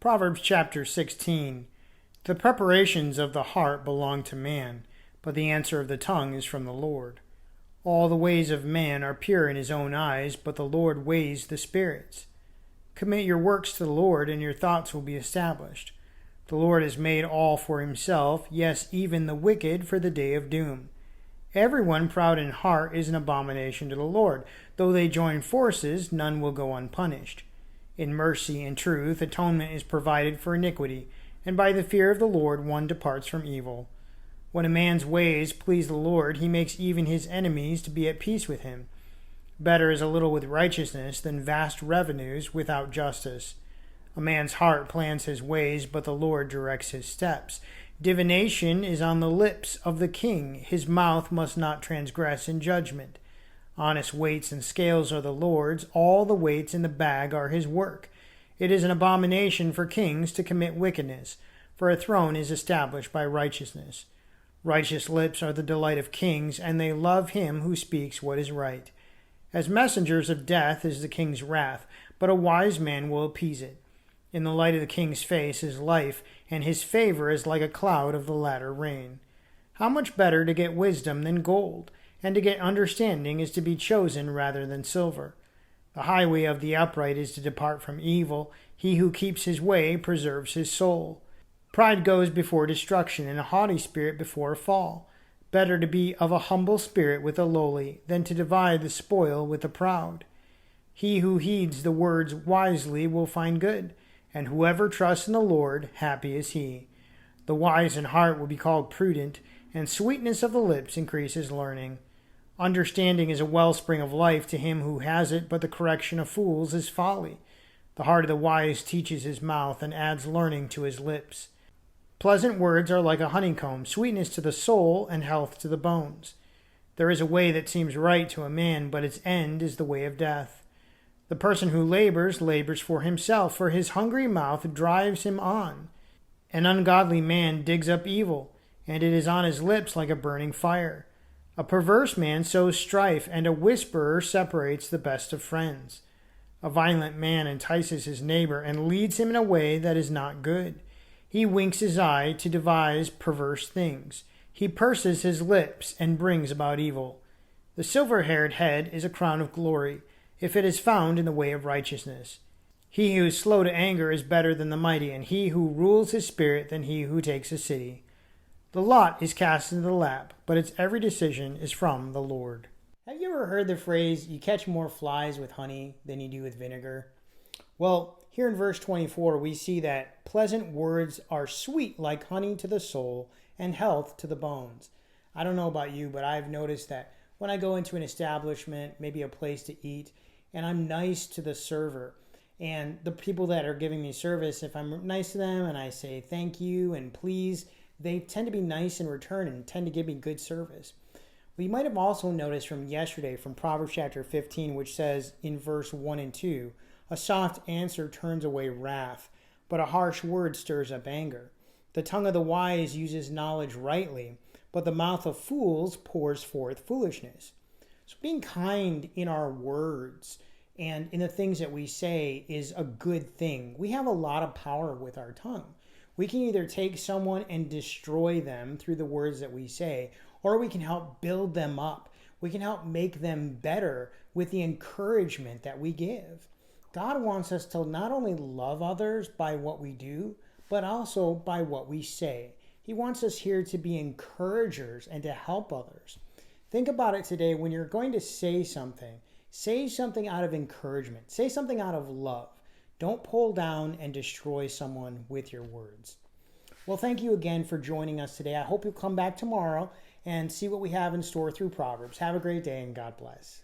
Proverbs chapter 16. The preparations of the heart belong to man, but the answer of the tongue is from the Lord. All the ways of man are pure in his own eyes, but the Lord weighs the spirits. Commit your works to the Lord, and your thoughts will be established. The Lord has made all for himself, yes, even the wicked for the day of doom. Everyone proud in heart is an abomination to the Lord. Though they join forces, none will go unpunished. In mercy and truth, atonement is provided for iniquity, and by the fear of the Lord one departs from evil. When a man's ways please the Lord, he makes even his enemies to be at peace with him. Better is a little with righteousness than vast revenues without justice. A man's heart plans his ways, but the Lord directs his steps. Divination is on the lips of the king. His mouth must not transgress in judgment. Honest weights and scales are the Lord's. All the weights in the bag are his work. It is an abomination for kings to commit wickedness, for a throne is established by righteousness. Righteous lips are the delight of kings, and they love him who speaks what is right. As messengers of death is the king's wrath, but a wise man will appease it. In the light of the king's face is life, and his favor is like a cloud of the latter rain. How much better to get wisdom than gold, and to get understanding is to be chosen rather than silver. The highway of the upright is to depart from evil. He who keeps his way preserves his soul. Pride goes before destruction, and a haughty spirit before a fall. Better to be of a humble spirit with the lowly than to divide the spoil with the proud. He who heeds the words wisely will find good, and whoever trusts in the Lord, happy is he. The wise in heart will be called prudent, and sweetness of the lips increases learning. Understanding is a wellspring of life to him who has it, but the correction of fools is folly. The heart of the wise teaches his mouth, and adds learning to his lips. Pleasant words are like a honeycomb, sweetness to the soul and health to the bones. There is a way that seems right to a man, but its end is the way of death. The person who labors for himself, for his hungry mouth drives him on. An ungodly man digs up evil, and it is on his lips like a burning fire. A perverse man sows strife, and a whisperer separates the best of friends. A violent man entices his neighbor and leads him in a way that is not good. He winks his eye to devise perverse things. He purses his lips and brings about evil. The silver-haired head is a crown of glory, if it is found in the way of righteousness. He who is slow to anger is better than the mighty, and he who rules his spirit than he who takes a city. The lot is cast into the lap, but its every decision is from the Lord. Have you ever heard the phrase, you catch more flies with honey than you do with vinegar? Well, here in verse 24, we see that pleasant words are sweet like honey to the soul and health to the bones. I don't know about you, but I've noticed that when I go into an establishment, maybe a place to eat, and I'm nice to the server, and the people that are giving me service, if I'm nice to them and I say thank you and please, they tend to be nice in return and tend to give me good service. We might have also noticed from yesterday, from Proverbs chapter 15, which says in verse 1 and 2, a soft answer turns away wrath, but a harsh word stirs up anger. The tongue of the wise uses knowledge rightly, but the mouth of fools pours forth foolishness. So being kind in our words and in the things that we say is a good thing. We have a lot of power with our tongue. We can either take someone and destroy them through the words that we say, or we can help build them up. We can help make them better with the encouragement that we give. God wants us to not only love others by what we do, but also by what we say. He wants us here to be encouragers and to help others. Think about it today. When you're going to say something out of encouragement. Say something out of love. Don't pull down and destroy someone with your words. Well, thank you again for joining us today. I hope you'll come back tomorrow and see what we have in store through Proverbs. Have a great day and God bless.